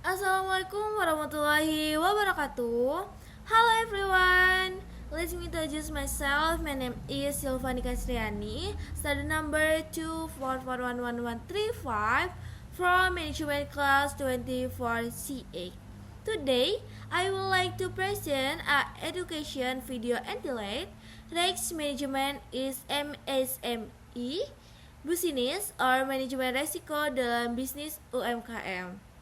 Assalamualaikum warahmatullahi wabarakatuh. Hello everyone. Let me introduce myself. My name is Silvani Kasriani, study number 2441135 from Management Class 24CA. Today, I would like to present a education video entitled Risk Management is MSME, Business or Manajemen Resiko dalam Bisnis UMKM.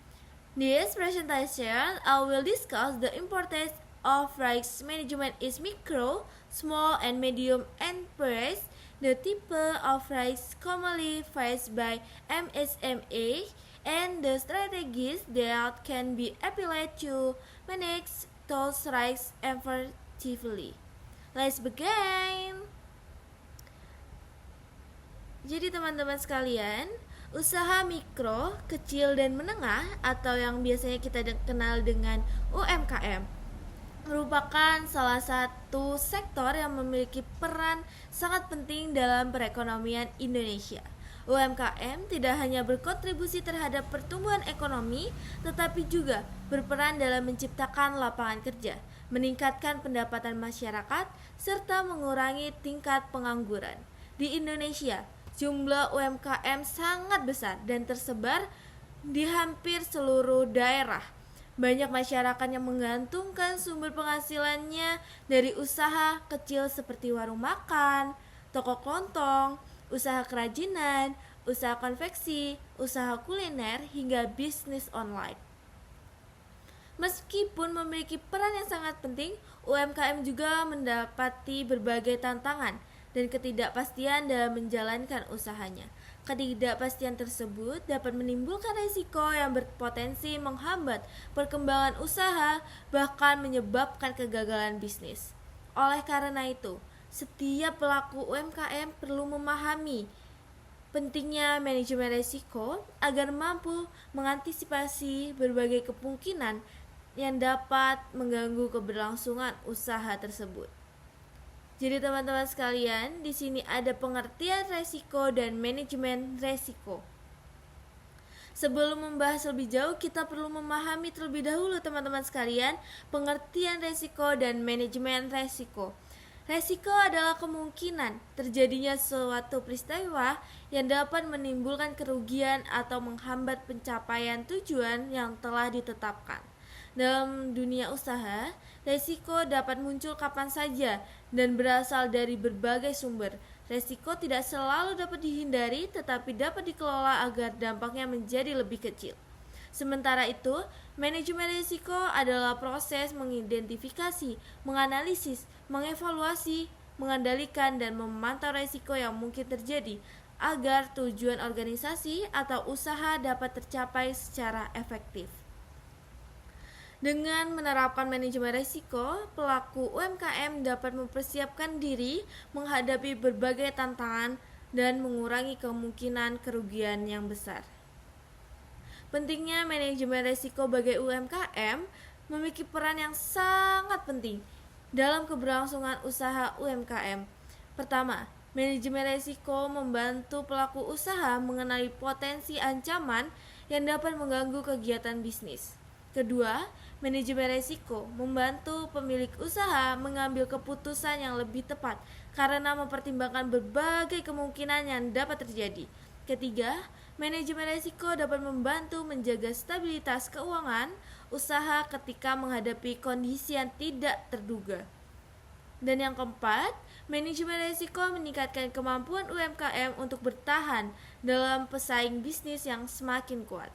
This presentation, I will discuss the importance of risk management is micro, small, and medium enterprise, the type of risk commonly faced by MSME, and the strategies that can be applied to manage those risks effectively. Let's begin. Jadi teman-teman sekalian, usaha mikro, kecil dan menengah atau yang biasanya kita kenal dengan UMKM merupakan salah satu sektor yang memiliki peran sangat penting dalam perekonomian Indonesia. UMKM tidak hanya berkontribusi terhadap pertumbuhan ekonomi, tetapi juga berperan dalam menciptakan lapangan kerja, meningkatkan pendapatan masyarakat, serta mengurangi tingkat pengangguran. Di Indonesia, jumlah UMKM sangat besar dan tersebar di hampir seluruh daerah. Banyak masyarakat yang menggantungkan sumber penghasilannya dari usaha kecil seperti warung makan, toko kelontong, usaha kerajinan, usaha konveksi, usaha kuliner, hingga bisnis online. Meskipun memiliki peran yang sangat penting, UMKM juga mendapati berbagai tantangan dan ketidakpastian dalam menjalankan usahanya. Ketidakpastian tersebut dapat menimbulkan risiko yang berpotensi menghambat perkembangan usaha, bahkan menyebabkan kegagalan bisnis. Oleh karena itu, setiap pelaku UMKM perlu memahami pentingnya manajemen risiko agar mampu mengantisipasi berbagai kemungkinan yang dapat mengganggu keberlangsungan usaha tersebut. Jadi teman-teman sekalian, di sini ada pengertian resiko dan manajemen resiko. Sebelum membahas lebih jauh, kita perlu memahami terlebih dahulu teman-teman sekalian pengertian resiko dan manajemen resiko. Resiko adalah kemungkinan terjadinya suatu peristiwa yang dapat menimbulkan kerugian atau menghambat pencapaian tujuan yang telah ditetapkan. Dalam dunia usaha, resiko dapat muncul kapan saja dan berasal dari berbagai sumber. Resiko tidak selalu dapat dihindari, tetapi dapat dikelola agar dampaknya menjadi lebih kecil. Sementara itu, manajemen risiko adalah proses mengidentifikasi, menganalisis, mengevaluasi, mengendalikan, dan memantau risiko yang mungkin terjadi agar tujuan organisasi atau usaha dapat tercapai secara efektif. Dengan menerapkan manajemen risiko, pelaku UMKM dapat mempersiapkan diri menghadapi berbagai tantangan dan mengurangi kemungkinan kerugian yang besar. Pentingnya manajemen risiko bagi UMKM memiliki peran yang sangat penting dalam keberlangsungan usaha UMKM. Pertama, manajemen risiko membantu pelaku usaha mengenali potensi ancaman yang dapat mengganggu kegiatan bisnis. Kedua, manajemen risiko membantu pemilik usaha mengambil keputusan yang lebih tepat karena mempertimbangkan berbagai kemungkinan yang dapat terjadi. Ketiga, manajemen risiko dapat membantu menjaga stabilitas keuangan usaha ketika menghadapi kondisi yang tidak terduga. Dan yang keempat, manajemen risiko meningkatkan kemampuan UMKM untuk bertahan dalam pesaing bisnis yang semakin kuat.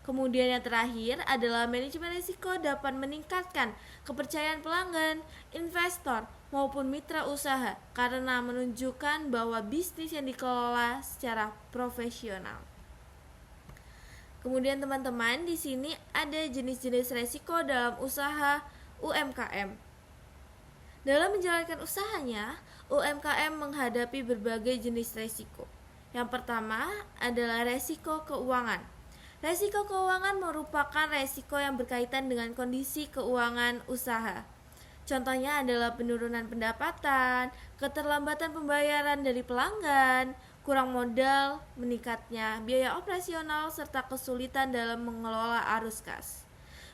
Kemudian yang terakhir adalah manajemen risiko dapat meningkatkan kepercayaan pelanggan, investor, maupun mitra usaha karena menunjukkan bahwa bisnis yang dikelola secara profesional. Kemudian teman-teman, di sini ada jenis-jenis risiko dalam usaha UMKM. Dalam menjalankan usahanya, UMKM menghadapi berbagai jenis risiko. Yang pertama adalah risiko keuangan. Resiko keuangan merupakan resiko yang berkaitan dengan kondisi keuangan usaha. Contohnya adalah penurunan pendapatan, keterlambatan pembayaran dari pelanggan, kurang modal, meningkatnya biaya operasional, serta kesulitan dalam mengelola arus kas.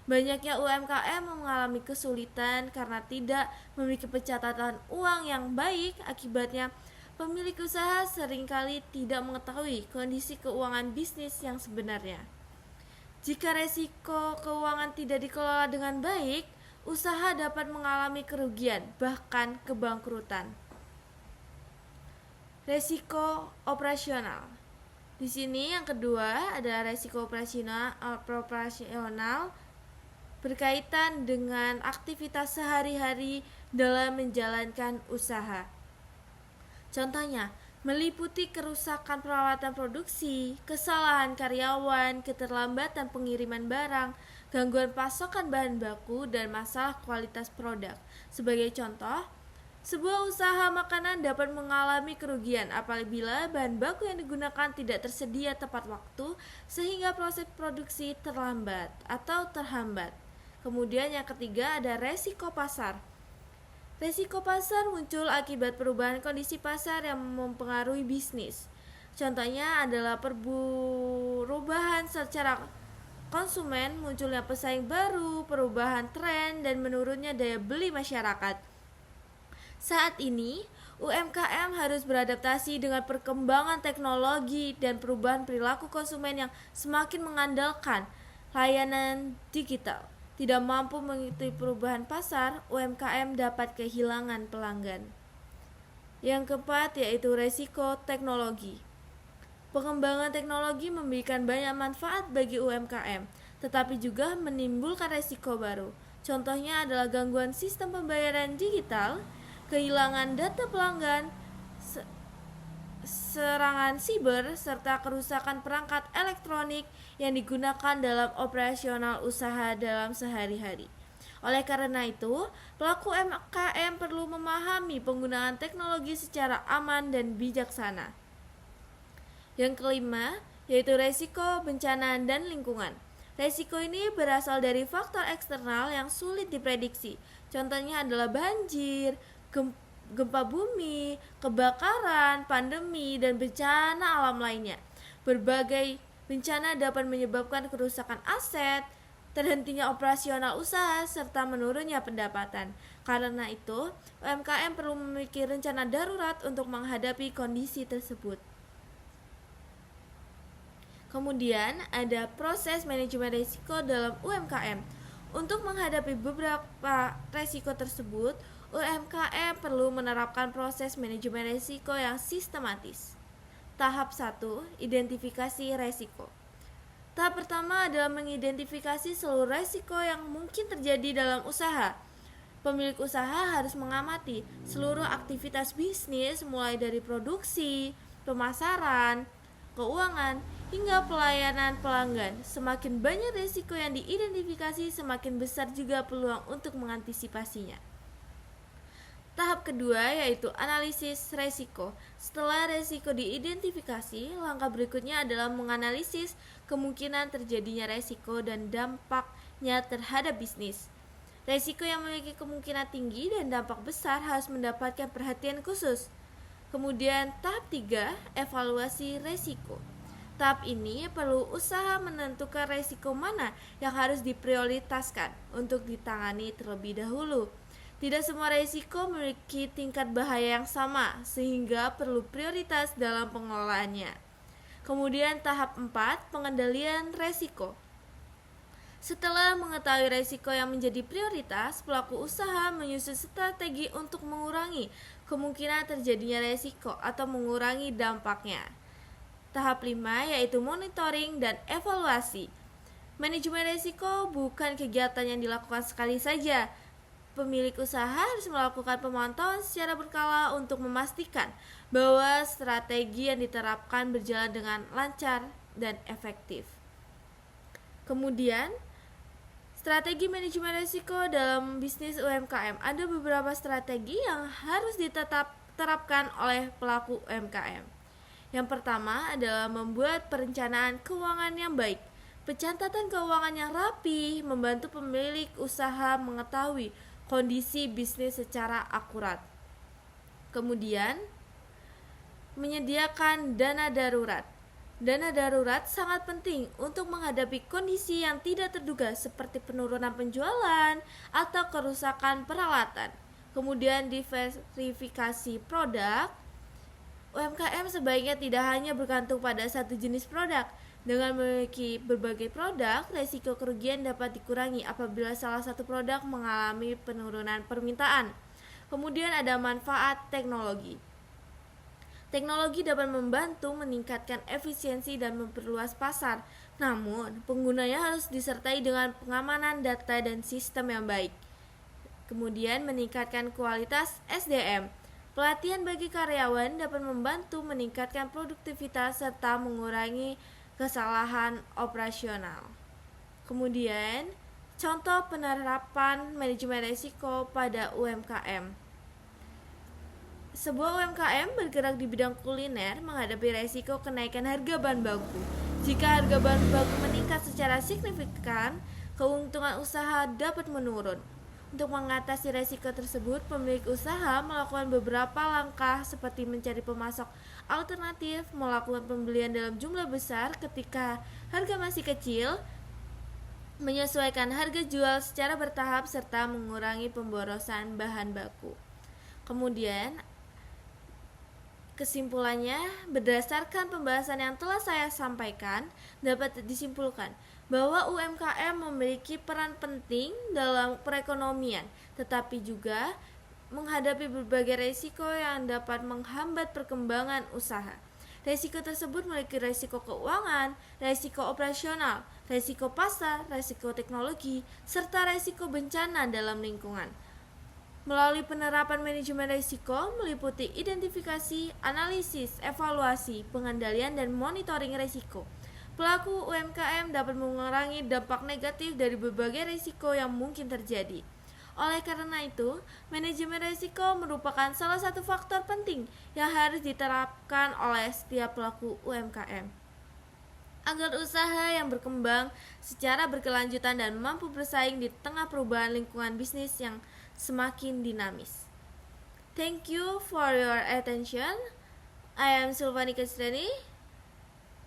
Banyaknya UMKM mengalami kesulitan karena tidak memiliki pencatatan uang yang baik. Akibatnya, pemilik usaha seringkali tidak mengetahui kondisi keuangan bisnis yang sebenarnya. Jika resiko keuangan tidak dikelola dengan baik, usaha dapat mengalami kerugian, bahkan kebangkrutan. Resiko operasional. Di sini yang kedua adalah resiko operasional berkaitan dengan aktivitas sehari-hari dalam menjalankan usaha. Contohnya, meliputi kerusakan peralatan produksi, kesalahan karyawan, keterlambatan pengiriman barang, gangguan pasokan bahan baku, dan masalah kualitas produk. Sebagai contoh, sebuah usaha makanan dapat mengalami kerugian apabila bahan baku yang digunakan tidak tersedia tepat waktu sehingga proses produksi terlambat atau terhambat. Kemudian yang ketiga ada resiko pasar. Resiko pasar muncul akibat perubahan kondisi pasar yang mempengaruhi bisnis. Contohnya adalah perubahan secara konsumen, munculnya pesaing baru, perubahan tren, dan menurunnya daya beli masyarakat. Saat ini, UMKM harus beradaptasi dengan perkembangan teknologi dan perubahan perilaku konsumen yang semakin mengandalkan layanan digital. Tidak mampu mengikuti perubahan pasar, UMKM dapat kehilangan pelanggan. Yang keempat yaitu resiko teknologi. Pengembangan teknologi memberikan banyak manfaat bagi UMKM, tetapi juga menimbulkan resiko baru. Contohnya adalah gangguan sistem pembayaran digital, kehilangan data pelanggan, serangan siber, serta kerusakan perangkat elektronik yang digunakan dalam operasional usaha dalam sehari-hari. Oleh karena itu, pelaku UMKM perlu memahami penggunaan teknologi secara aman dan bijaksana. Yang kelima, yaitu resiko bencana dan lingkungan. Resiko ini berasal dari faktor eksternal yang sulit diprediksi. Contohnya adalah banjir, gempa bumi, kebakaran, pandemi, dan bencana alam lainnya. Berbagai bencana dapat menyebabkan kerusakan aset, terhentinya operasional usaha, serta menurunnya pendapatan. Karena itu, UMKM perlu memiliki rencana darurat untuk menghadapi kondisi tersebut. Kemudian, ada proses manajemen risiko dalam UMKM. Untuk menghadapi beberapa risiko tersebut, UMKM perlu menerapkan proses manajemen risiko yang sistematis. Tahap 1, identifikasi risiko. Tahap pertama adalah mengidentifikasi seluruh risiko yang mungkin terjadi dalam usaha. Pemilik usaha harus mengamati seluruh aktivitas bisnis mulai dari produksi, pemasaran, keuangan, hingga pelayanan pelanggan. Semakin banyak risiko yang diidentifikasi, semakin besar juga peluang untuk mengantisipasinya. Tahap kedua yaitu analisis resiko. Setelah resiko diidentifikasi, langkah berikutnya adalah menganalisis kemungkinan terjadinya resiko dan dampaknya terhadap bisnis. Resiko yang memiliki kemungkinan tinggi dan dampak besar harus mendapatkan perhatian khusus. Kemudian tahap 3, evaluasi resiko. Tahap ini perlu usaha menentukan resiko mana yang harus diprioritaskan untuk ditangani terlebih dahulu. Tidak semua risiko memiliki tingkat bahaya yang sama, sehingga perlu prioritas dalam pengelolaannya. Kemudian tahap 4, pengendalian risiko. Setelah mengetahui risiko yang menjadi prioritas, pelaku usaha menyusun strategi untuk mengurangi kemungkinan terjadinya risiko atau mengurangi dampaknya. Tahap 5 yaitu monitoring dan evaluasi. Manajemen risiko bukan kegiatan yang dilakukan sekali saja. Pemilik usaha harus melakukan pemantauan secara berkala untuk memastikan bahwa strategi yang diterapkan berjalan dengan lancar dan efektif. Kemudian, strategi manajemen risiko dalam bisnis UMKM. Ada beberapa strategi yang harus diterapkan oleh pelaku UMKM. Yang pertama adalah membuat perencanaan keuangan yang baik. Pencatatan keuangan yang rapi membantu pemilik usaha mengetahui kondisi bisnis secara akurat. Kemudian, menyediakan dana darurat. Dana darurat sangat penting untuk menghadapi kondisi yang tidak terduga seperti penurunan penjualan atau kerusakan peralatan. Kemudian diversifikasi produk. UMKM sebaiknya tidak hanya bergantung pada satu jenis produk. Dengan memiliki berbagai produk, risiko kerugian dapat dikurangi apabila salah satu produk mengalami penurunan permintaan. Kemudian ada manfaat teknologi. Teknologi dapat membantu meningkatkan efisiensi dan memperluas pasar. Namun, penggunanya harus disertai dengan pengamanan data dan sistem yang baik. Kemudian, meningkatkan kualitas SDM. Pelatihan bagi karyawan dapat membantu meningkatkan produktivitas serta mengurangi kesalahan operasional. Kemudian, contoh penerapan manajemen risiko pada UMKM. Sebuah UMKM bergerak di bidang kuliner menghadapi risiko kenaikan harga bahan baku. Jika harga bahan baku meningkat secara signifikan, keuntungan usaha dapat menurun. Untuk mengatasi risiko tersebut, pemilik usaha melakukan beberapa langkah seperti mencari pemasok alternatif, melakukan pembelian dalam jumlah besar ketika harga masih kecil, menyesuaikan harga jual secara bertahap, serta mengurangi pemborosan bahan baku. Kemudian, kesimpulannya, berdasarkan pembahasan yang telah saya sampaikan, dapat disimpulkan bahwa UMKM memiliki peran penting dalam perekonomian, tetapi juga menghadapi berbagai risiko yang dapat menghambat perkembangan usaha. Risiko tersebut memiliki risiko keuangan, risiko operasional, risiko pasar, risiko teknologi, serta risiko bencana dalam lingkungan. Melalui penerapan manajemen risiko meliputi identifikasi, analisis, evaluasi, pengendalian, dan monitoring risiko. Pelaku UMKM dapat mengurangi dampak negatif dari berbagai risiko yang mungkin terjadi. Oleh karena itu, manajemen risiko merupakan salah satu faktor penting yang harus diterapkan oleh setiap pelaku UMKM agar usaha yang berkembang secara berkelanjutan dan mampu bersaing di tengah perubahan lingkungan bisnis yang semakin dinamis. Thank you for your attention. I am Silvani Kestreni.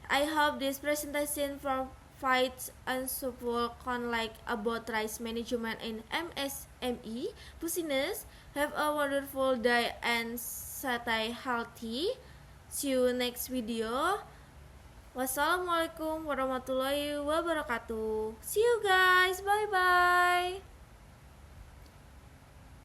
I hope this presentation provides useful context about risk management in MSME business. Have a wonderful day and stay healthy. See you next video. Wassalamualaikum warahmatullahi wabarakatuh. See you guys. Bye bye.